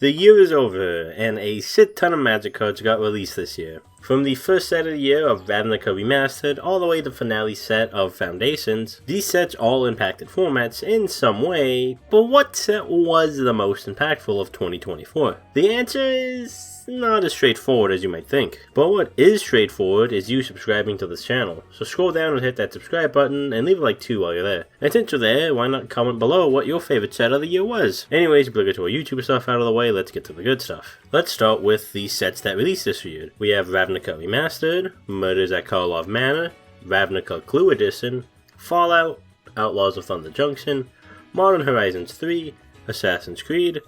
The year is over, and a shit ton of Magic cards got released this year. From the first set of the year of Ravnica Remastered all the way to the finale set of Foundations, these sets all impacted formats in some way, but what set was the most impactful of 2024? The answer is not as straightforward as you might think. But what is straightforward is you subscribing to this channel, so scroll down and hit that subscribe button and leave a like too while you're there. And since you're there, why not comment below what your favorite set of the year was? Anyways, obligatory YouTube stuff out of the way, let's get to the good stuff. Let's start with the sets that released this year. We have Ravnica Remastered, Murders at Karlov Manor, Ravnica Clue Edition, Fallout, Outlaws of Thunder Junction, Modern Horizons 3, Assassin's Creed,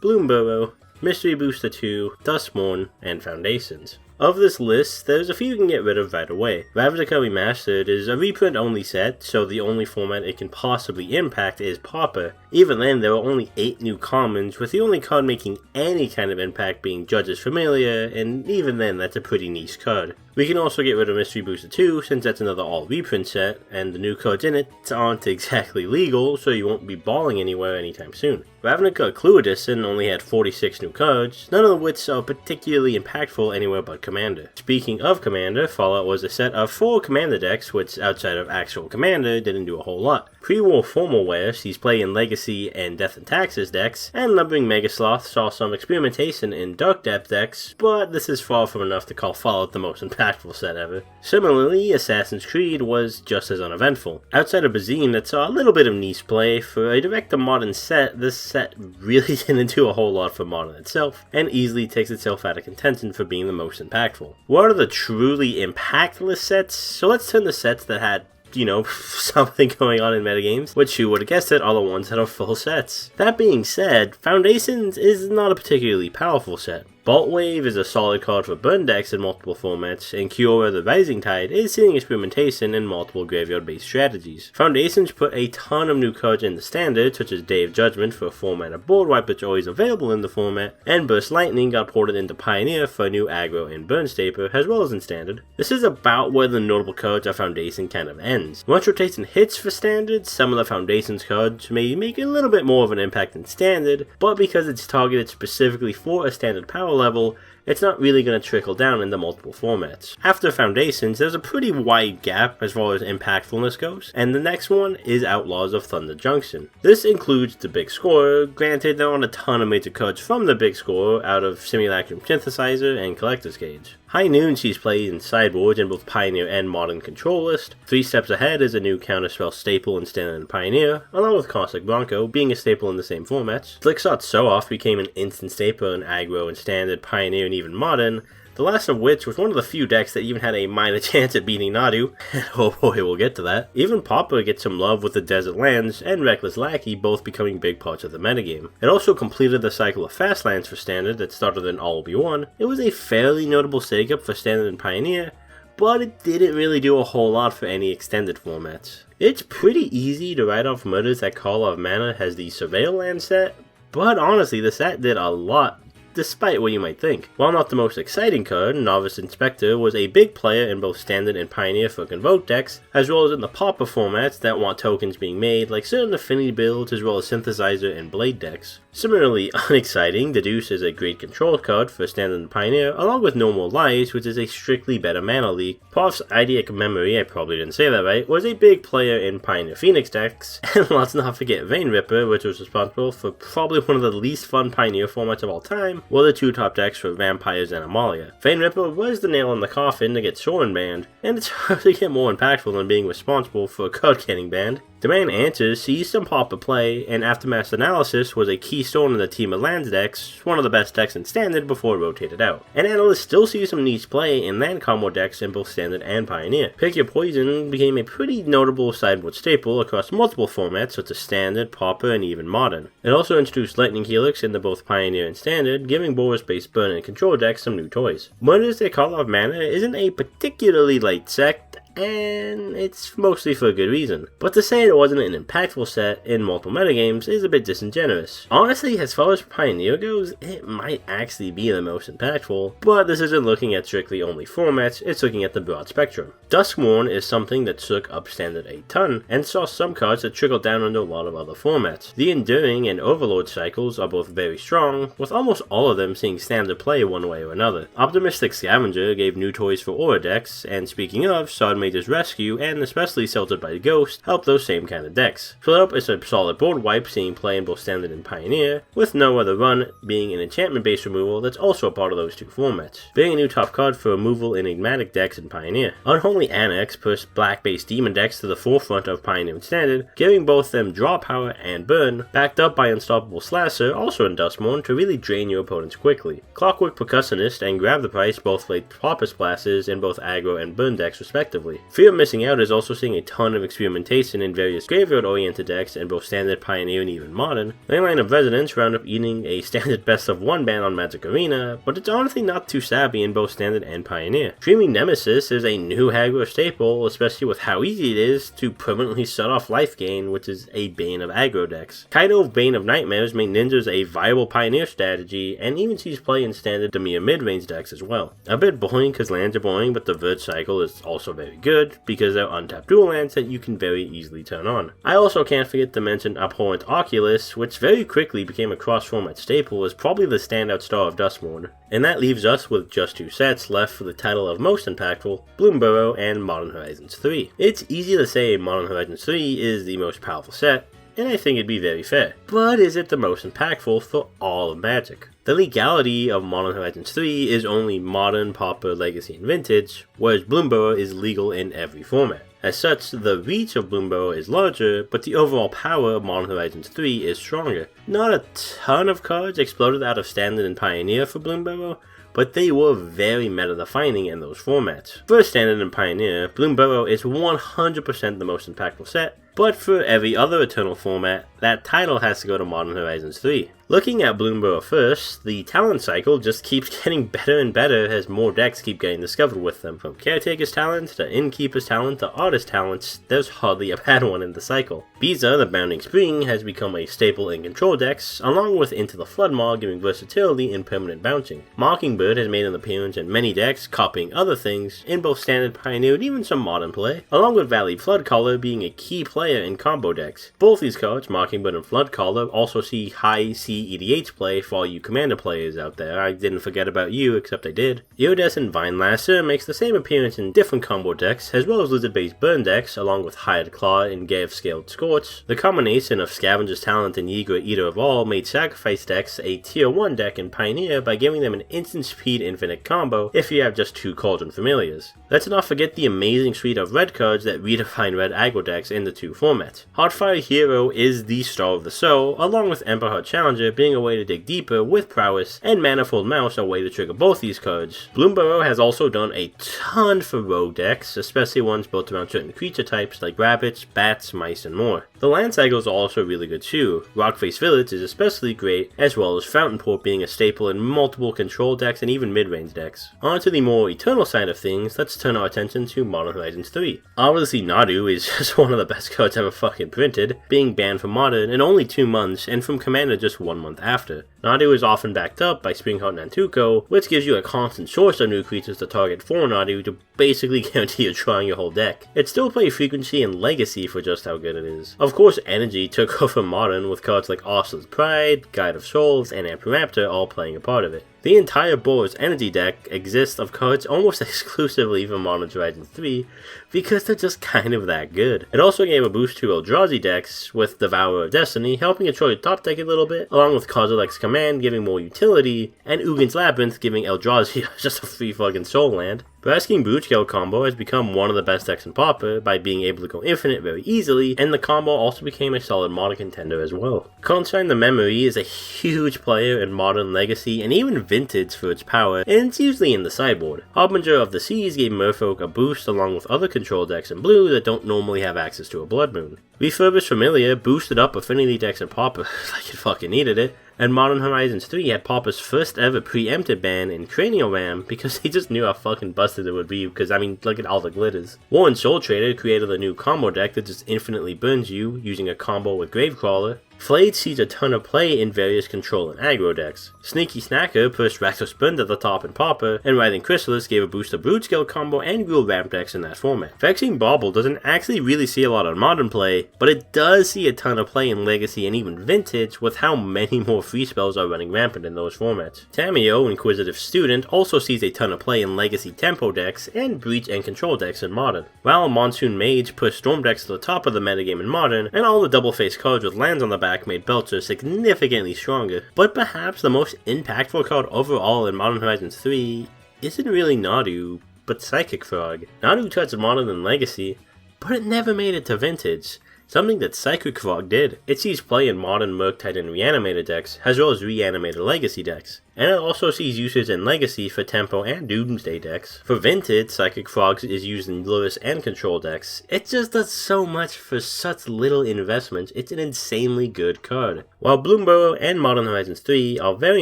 Bloomburrow, Mystery Booster 2, Duskmourn, and Foundations. Of this list, there's a few you can get rid of right away. Ravnica Remastered is a reprint only set, so the only format it can possibly impact is Pauper. Even then, there are only 8 new commons, with the only card making any kind of impact being Judge's Familiar, and even then that's a pretty niche card. We can also get rid of Mystery Booster 2, since that's another all reprint set, and the new cards in it aren't exactly legal, so you won't be balling anywhere anytime soon. Ravnica Clue Edition only had 46 new cards, none of which are particularly impactful anywhere but Commander. Speaking of Commander, Fallout was a set of 4 Commander decks, which outside of actual Commander didn't do a whole lot. Pre-war formal wear sees play in Legacy and Death and Taxes decks, and Lumbering Megasloth saw some experimentation in Dark Depth decks, but this is far from enough to call Fallout the most impactful set ever. Similarly, Assassin's Creed was just as uneventful. Outside of Bazine that saw a little bit of niche play, for a direct to modern set, this set really didn't do a whole lot for Modern itself, and easily takes itself out of contention for being the most impactful. What are the truly impactless sets? So let's turn to sets that had something going on in metagames, which you would have guessed it are the ones that are full sets. That being said, Foundations is not a particularly powerful set. Boltwave is a solid card for burn decks in multiple formats, and Kiora the Rising Tide is seeing experimentation in multiple graveyard-based strategies. Foundations put a ton of new cards in the standard, such as Day of Judgment for a 4-mana board wipe which are always available in the format, and Burst Lightning got ported into Pioneer for a new aggro and burn stapler, as well as in standard. This is about where the notable cards of Foundation kind of ends. Once rotation hits for standard, some of the Foundations cards may make a little bit more of an impact in standard, but because it's targeted specifically for a standard power level, it's not really going to trickle down into multiple formats. After Foundations, there's a pretty wide gap as far as impactfulness goes, and the next one is Outlaws of Thunder Junction. This includes the Big Scorer. Granted, there aren't a ton of major cards from the Big Scorer out of Simulacrum Synthesizer and Collector's Cage. High Noon sees play in sideboards in both Pioneer and Modern control list. 3 Steps Ahead is a new counterspell staple in Standard and Pioneer, along with Cossack Bronco being a staple in the same formats. Flickshot Sow-Off became an instant staple in Aggro in Standard, Pioneer, and even Modern, the last of which was one of the few decks that even had a minor chance at beating Nadu, and oh boy, we'll get to that. Even Pauper gets some love with the Desert Lands and Reckless Lackey both becoming big parts of the metagame. It also completed the cycle of Fast Lands for Standard that started in All Will Be One. It was a fairly notable shakeup for Standard and Pioneer, but it didn't really do a whole lot for any extended formats. It's pretty easy to write off Murders at Karlov Manor as the Surveil Land set, but honestly the set did a lot despite what you might think. While not the most exciting card, Novice Inspector was a big player in both Standard and Pioneer for Convoke decks, as well as in the Pauper formats that want tokens being made, like certain Affinity builds as well as Synthesizer and Blade decks. Similarly unexciting, the Deuce is a great control card for Standard and Pioneer, along with No More Lies, which is a strictly better mana leak. Puff's Idea Memory, I probably didn't say that right, was a big player in Pioneer Phoenix decks, and let's not forget Vein Ripper, which was responsible for probably one of the least fun Pioneer formats of all time, were the 2 top decks for Vampires and Amalia. Vein Ripper was the nail in the coffin to get Sorin banned, and it's hard to get more impactful than being responsible for a card getting banned. Demand Answers sees some Pauper play, and Aftermath Analysis was a keystone in the Team of Lands decks, one of the best decks in Standard before it rotated out. And Analyst still sees some niche play in land combo decks in both Standard and Pioneer. Pick Your Poison became a pretty notable sideboard staple across multiple formats such as Standard, Pauper, and even Modern. It also introduced Lightning Helix into both Pioneer and Standard, giving Boris-based burn and control decks some new toys. Murders at Karlov Manor isn't a particularly light set, and it's mostly for a good reason. But to say it wasn't an impactful set in multiple metagames is a bit disingenuous. Honestly, as far as Pioneer goes, it might actually be the most impactful, but this isn't looking at strictly only formats, it's looking at the broad spectrum. Duskmourn is something that took up Standard a ton, and saw some cards that trickled down into a lot of other formats. The Enduring and Overlord cycles are both very strong, with almost all of them seeing Standard play one way or another. Optimistic Scavenger gave new toys for Aura decks, and speaking of, Sard Mage's Rescue, and especially Sheltered by the Ghost, help those same kind of decks. Flip is a solid board wipe seeing play in both Standard and Pioneer, with No Other Run being an enchantment-based removal that's also a part of those two formats, being a new top card for removal in enigmatic decks in Pioneer. Unholy Annex pushed black-based demon decks to the forefront of Pioneer and Standard, giving both them draw power and burn, backed up by Unstoppable Slasher, also in Duskmourn, to really drain your opponents quickly. Clockwork Percussionist and Grab the Price both played Pauper Splashes in both aggro and burn decks respectively. Fear of Missing Out is also seeing a ton of experimentation in various graveyard-oriented decks in both Standard, Pioneer, and even Modern. Landline of Resonance wound up eating a Standard best of one ban on Magic Arena, but it's honestly not too savvy in both Standard and Pioneer. Dreaming Nemesis is a new aggro staple, especially with how easy it is to permanently shut off life gain, which is a bane of aggro decks. Kaido of Bane of Nightmares made Ninjas a viable Pioneer strategy, and even sees play in Standard Dimir mid-range decks as well. A bit boring because lands are boring, but the Verge cycle is also very good, because they're untapped dual lands that you can very easily turn on. I also can't forget to mention Abhorrent Oculus, which very quickly became a cross-format staple, as probably the standout star of Duskmourn. And that leaves us with just two sets left for the title of most impactful, Bloomburrow and Modern Horizons 3. It's easy to say Modern Horizons 3 is the most powerful set, and I think it'd be very fair. But is it the most impactful for all of Magic? The legality of Modern Horizons 3 is only Modern, Pauper, Legacy, and Vintage, whereas Bloomburrow is legal in every format. As such, the reach of Bloomburrow is larger, but the overall power of Modern Horizons 3 is stronger. Not a ton of cards exploded out of Standard and Pioneer for Bloomburrow, but they were very meta-defining in those formats. For Standard and Pioneer, Bloomburrow is 100% the most impactful set, but for every other Eternal format, that title has to go to Modern Horizons 3. Looking at Bloomburrow first, the talent cycle just keeps getting better and better as more decks keep getting discovered with them. From Caretaker's Talent, to Innkeeper's Talent, to Artist Talents, there's hardly a bad one in the cycle. Biza, the Bounding Spring, has become a staple in control decks, along with Into the Floodmaw giving versatility in permanent bouncing. Mockingbird has made an appearance in many decks, copying other things, in both Standard, Pioneer, and even some Modern play, along with Valley Floodcaller being a key player in combo decks. Both these cards, Mockingbird and Floodcaller, also see high CEDH play for all you Commander players out there. I didn't forget about you, except I did. Iridescent Vinelasser makes the same appearance in different combo decks, as well as Lizard-based burn decks, along with Hired Claw and Gav Scaled Scorch. The combination of Scavenger's Talent and Ygritte Eater of All made Sacrifice decks a tier 1 deck in Pioneer by giving them an instant speed infinite combo if you have just 2 Cauldron Familiars. Let's not forget the amazing suite of red cards that redefine red aggro decks in the two formats. Heartfire Hero is the star of the show, along with Emberheart Challenger being a way to dig deeper with prowess, and Manifold Mouse a way to trigger both these cards. Bloomburrow has also done a ton for rogue decks, especially ones built around certain creature types like rabbits, bats, mice, and more. The land cycles are also really good too. Rockface Village is especially great, as well as Fountainport being a staple in multiple control decks and even mid-range decks. On to the more eternal side of things, let's turn our attention to Modern Horizons 3. Obviously Nadu is just one of the best cards ever fucking printed, being banned from Modern in only 2 months and from Commander just 1 month after. Nadu is often backed up by Springheart Nantuko, which gives you a constant source of new creatures to target for Nadu to basically guarantee you're drawing your whole deck. It's still play frequency and legacy for just how good it is. Of course, Energy took over Modern with cards like Arsenal's Pride, Guide of Souls, and Amperaptor all playing a part of it. The entire Boros Energy deck exists of cards almost exclusively from Modern Horizons 3 because they're just kind of that good. It also gave a boost to Eldrazi decks with Devourer of Destiny, helping control your top deck a little bit, along with Kozilek's Command giving more utility, and Ugin's Labyrinth giving Eldrazi just a free fucking soul land. Brasking Broochgeld combo has become one of the best decks in Pauper by being able to go infinite very easily, and the combo also became a solid Modern contender as well. Consign the Memory is a huge player in Modern, Legacy, and even Vintage for its power, and it's usually in the sideboard. Harbinger of the Seas gave Merfolk a boost along with other control decks in blue that don't normally have access to a Blood Moon. Refurbished Familiar boosted up Affinity decks in Pauper like it fucking needed it, And Modern Horizons 3 had Pauper's first ever preempted ban in Cranial Ram because he just knew how fucking busted it would be, because I mean, look at all the glitters. Warren Soul Trader created a new combo deck that just infinitely burns you using a combo with Gravecrawler. Flayed sees a ton of play in various control and aggro decks. Sneaky Snacker pushed Rakdos Burn at the top in Pauper, and Writhing Chrysalis gave a boost to Brood Scale combo and grew ramp decks in that format. Vexing Bauble doesn't actually really see a lot of modern play, but it does see a ton of play in Legacy and even Vintage with how many more free spells are running rampant in those formats. Tamiyo, Inquisitive Student, also sees a ton of play in Legacy Tempo decks and Breach and Control decks in Modern. While Monsoon Mage pushed Storm decks to the top of the metagame in Modern, and all the double-face cards with lands on the back made Belcher significantly stronger. But perhaps the most impactful card overall in Modern Horizons 3 isn't really Nadu, but Psychic Frog. Nadu touched Modern and Legacy, but it never made it to Vintage. Something that Psychic Frog did. It sees play in Modern, Murktide, and Reanimator decks, as well as Reanimator Legacy decks. And it also sees usage in Legacy for Tempo and Doomsday decks. For Vintage, Psychic Frog is used in Lurrus and Control decks. It just does so much for such little investment, it's an insanely good card. While Bloomburrow and Modern Horizons 3 are very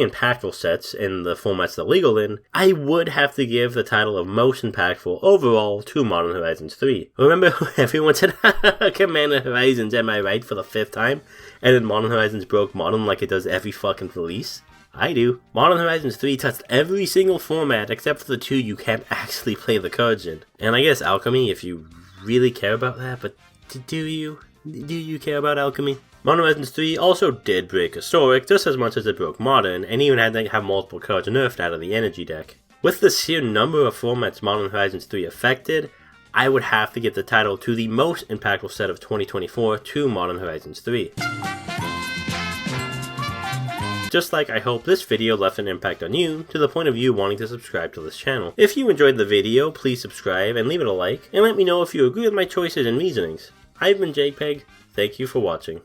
impactful sets in the formats they're legal in, I would have to give the title of most impactful overall to Modern Horizons 3. Remember everyone said, Commander Horizons, am I right, for the 5th time? And then Modern Horizons broke Modern like it does every fucking release? I do. Modern Horizons 3 touched every single format except for the 2 you can't actually play the cards in. And I guess Alchemy, if you really care about that, but do you? Do you care about Alchemy? Modern Horizons 3 also did break Historic just as much as it broke Modern, and even had to have multiple cards nerfed out of the energy deck. With the sheer number of formats Modern Horizons 3 affected, I would have to give the title to the most impactful set of 2024 to Modern Horizons 3. Just like I hope this video left an impact on you, to the point of you wanting to subscribe to this channel. If you enjoyed the video, please subscribe and leave it a like, and let me know if you agree with my choices and reasonings. I've been JPEG, thank you for watching.